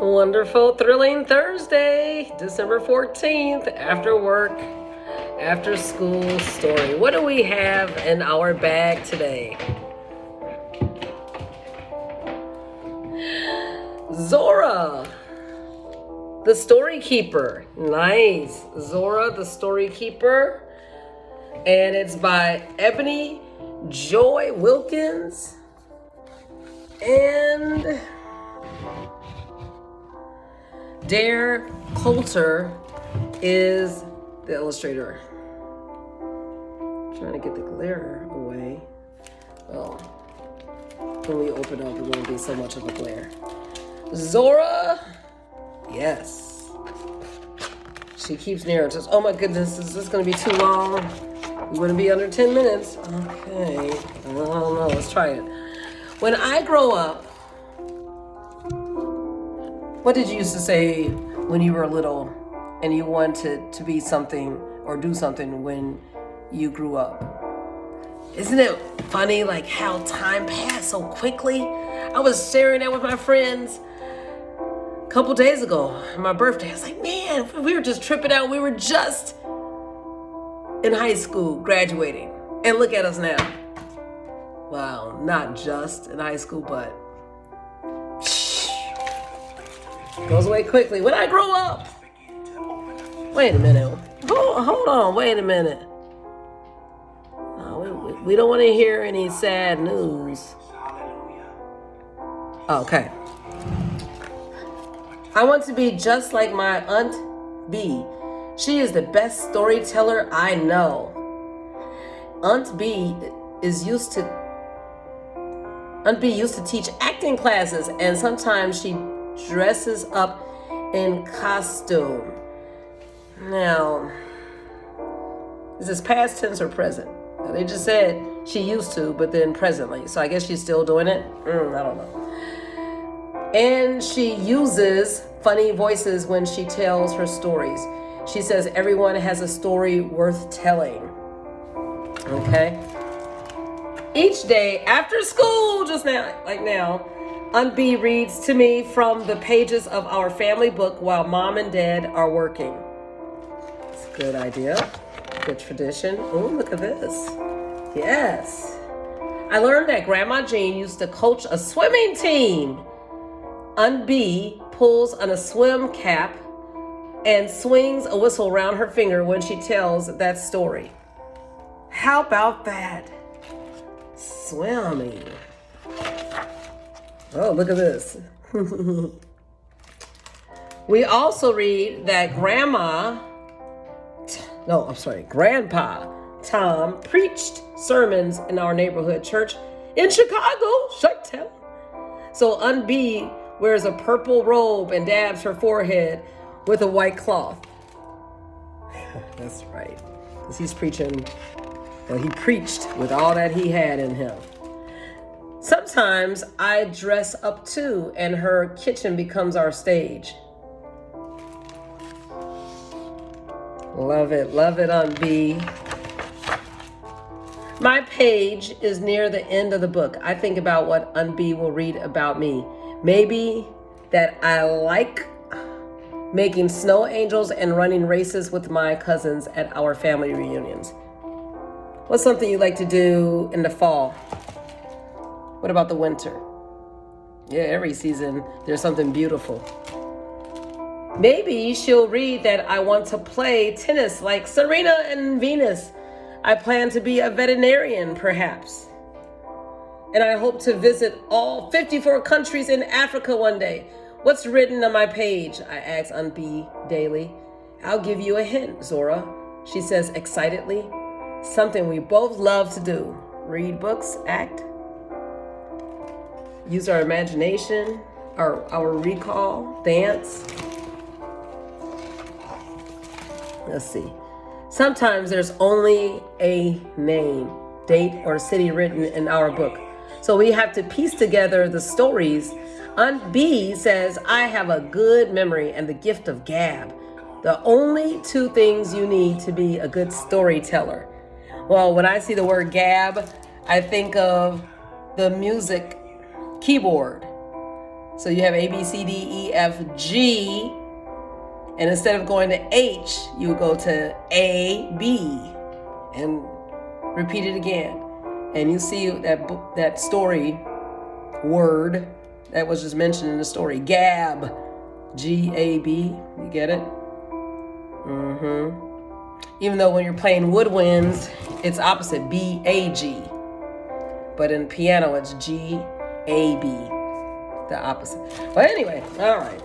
Wonderful, thrilling Thursday, December 14th, after work, after school story. What do we have in our bag today? Zora, the Story Keeper. Nice. Zora, the Story Keeper. And it's by Ebony Joy Wilkins. And Dare Coulter is the illustrator. Trying to get the glare away. Well, when we open up, it won't be so much of a glare. Zora, yes. She keeps near and says, oh my goodness, is this going to be too long? We want to be under 10 minutes. Okay, I don't know, let's try it. When I grow up, what did you used to say when you were little and you wanted to be something or do something when you grew up? Isn't it funny like how time passed so quickly? I was sharing that with my friends a couple days ago, my birthday. I was like, man, we were just tripping out. We were just in high school graduating. And look at us now. Wow, not just in high school, but goes away quickly. When I grow up, wait a minute. Hold on, wait a minute. No, we don't want to hear any sad news. Okay. I want to be just like my Aunt B. She is the best storyteller I know. Aunt B used to teach acting classes, and sometimes she dresses up in costume. Now, is this past tense or present? They just said she used to, but then presently. So I guess she's still doing it? I don't know. And she uses funny voices when she tells her stories. She says everyone has a story worth telling. Okay? Each day after school, just now, like now, Aunt B reads to me from the pages of our family book while mom and dad are working. It's a good idea. Good tradition. Oh, look at this. Yes. I learned that Grandma Jean used to coach a swimming team. Aunt B pulls on a swim cap and swings a whistle around her finger when she tells that story. How about that? Swimming. Oh, look at this. We also read that Grandpa Tom preached sermons in our neighborhood church in Chicago. Chi-town. So Aunt B wears a purple robe and dabs her forehead with a white cloth. That's right. Because he's preaching, well, he preached with all that he had in him. Sometimes I dress up too, and her kitchen becomes our stage. Love it, Aunt B. My page is near the end of the book. I think about what Aunt B will read about me. Maybe that I like making snow angels and running races with my cousins at our family reunions. What's something you like to do in the fall? What about the winter? Yeah, every season there's something beautiful. Maybe she'll read that I want to play tennis like Serena and Venus. I plan to be a veterinarian, perhaps. And I hope to visit all 54 countries in Africa one day. What's written on my page? I ask Aunt B daily. I'll give you a hint, Zora, she says excitedly. Something we both love to do. Read books, act, use our imagination, our recall, dance. Let's see. Sometimes there's only a name, date, or city written in our book. So we have to piece together the stories. Aunt B says, I have a good memory and the gift of gab. The only two things you need to be a good storyteller. Well, when I see the word gab, I think of the music keyboard. So you have A, B, C, D, E, F, G. And instead of going to H, you would go to A, B. And repeat it again. And you see that story word that was just mentioned in the story. Gab. G-A-B. You get it? Even though when you're playing woodwinds, it's opposite, B-A-G. But in piano, it's G-A-B. The opposite. But anyway, all right.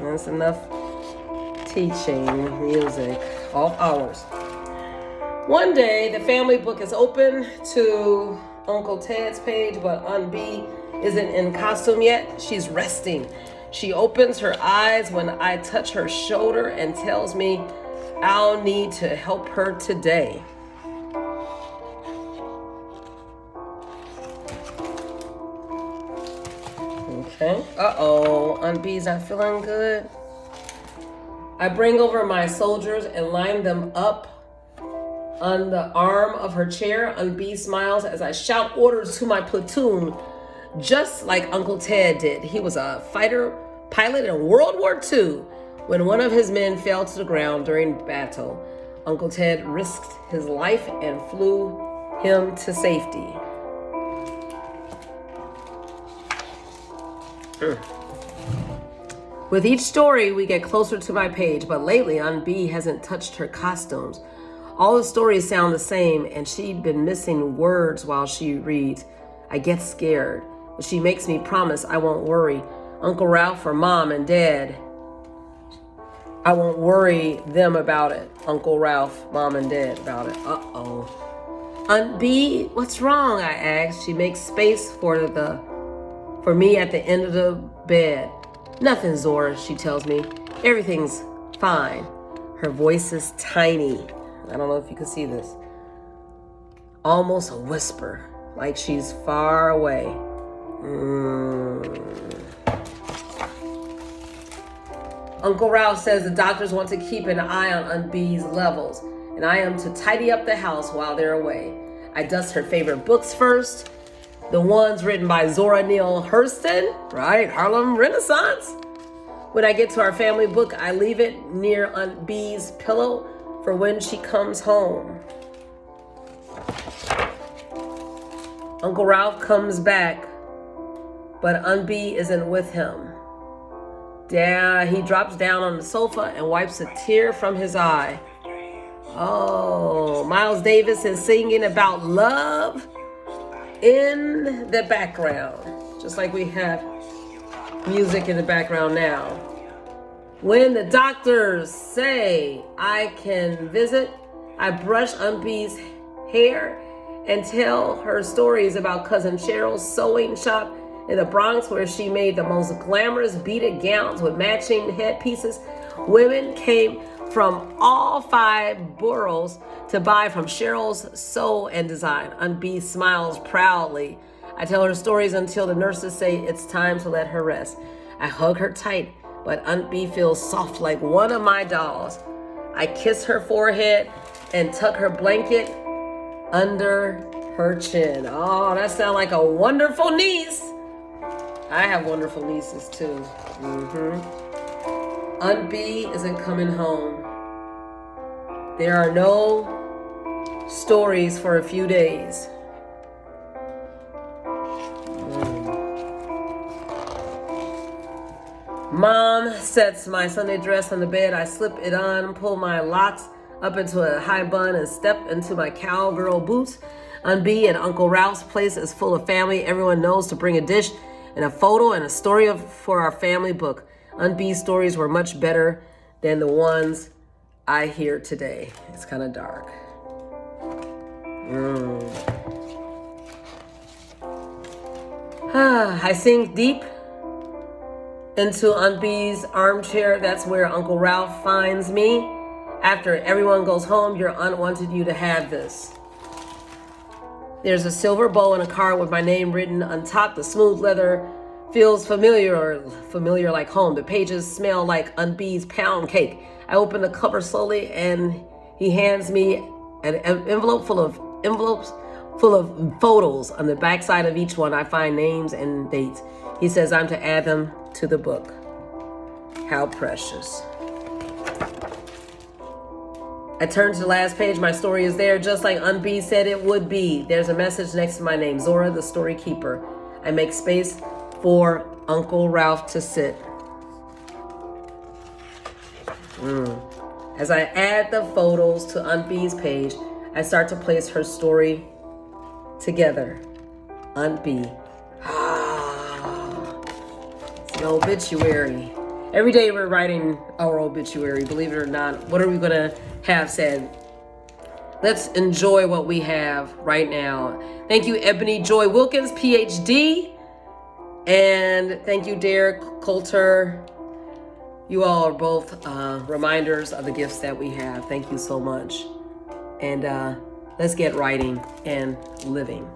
That's enough teaching music. Off hours. One day, the family book is open to Uncle Ted's page, but Aunt B isn't in costume yet. She's resting. She opens her eyes when I touch her shoulder and tells me I'll need to help her today. Okay. Uh-oh. Aunt B's not feeling good. I bring over my soldiers and line them up on the arm of her chair. Aunt B smiles as I shout orders to my platoon, just like Uncle Ted did. He was a fighter pilot in World War II. When one of his men fell to the ground during battle, Uncle Ted risked his life and flew him to safety. With each story, we get closer to my page, but lately Aunt B hasn't touched her costumes. All the stories sound the same, and she'd been missing words while she reads. I get scared, but she makes me promise I won't worry Uncle Ralph or Mom and Dad. I won't worry them about it. Uncle Ralph, Mom, and Dad about it. Uh-oh. Aunt B, what's wrong? I ask. She makes space for me at the end of the bed. Nothing, Zora, she tells me. Everything's fine. Her voice is tiny. I don't know if you can see this. Almost a whisper, like she's far away. Uncle Ralph says the doctors want to keep an eye on Aunt B's levels, and I am to tidy up the house while they're away. I dust her favorite books first, the ones written by Zora Neale Hurston, right? Harlem Renaissance. When I get to our family book, I leave it near Aunt B's pillow for when she comes home. Uncle Ralph comes back, but Aunt B isn't with him. He drops down on the sofa and wipes a tear from his eye. Oh, Miles Davis is singing about love in the background, just like we have music in the background now. When the doctors say I can visit, I brush Aunt B's hair and tell her stories about Cousin Cheryl's sewing shop in the Bronx, where she made the most glamorous beaded gowns with matching headpieces. Women came from all 5 boroughs to buy from Cheryl's Sew and Design. Aunt B smiles proudly. I tell her stories until the nurses say it's time to let her rest. I hug her tight, but Aunt B feels soft like one of my dolls. I kiss her forehead and tuck her blanket under her chin. Oh, that sounds like a wonderful niece. I have wonderful nieces too. Aunt B isn't coming home. There are no stories for a few days. Mom sets my Sunday dress on the bed. I slip it on, pull my locks up into a high bun, and step into my cowgirl boots. Aunt B and Uncle Ralph's place is full of family. Everyone knows to bring a dish and a photo and a story for our family book. Aunt B's stories were much better than the ones I hear today. It's kind of dark. I sink deep into Aunt B's armchair. That's where Uncle Ralph finds me. After everyone goes home, your aunt wanted you to have this. There's a silver bow and a card with my name written on top. The smooth leather feels familiar like home. The pages smell like Aunt B's pound cake. I open the cover slowly and he hands me an envelope full of photos. On the backside of each one, I find names and dates. He says I'm to add them to the book. How precious. I turned to the last page. My story is there, just like Aunt B said it would be. There's a message next to my name, Zora, the story keeper. I make space for Uncle Ralph to sit. As I add the photos to Aunt B's page, I start to place her story together. Aunt B. It's an obituary. Every day we're writing our obituary, believe it or not. What are we going to have said? Let's enjoy what we have right now. Thank you, Ebony Joy Wilkins, PhD. And thank you, Derek Coulter. You all are both reminders of the gifts that we have. Thank you so much. And let's get writing and living.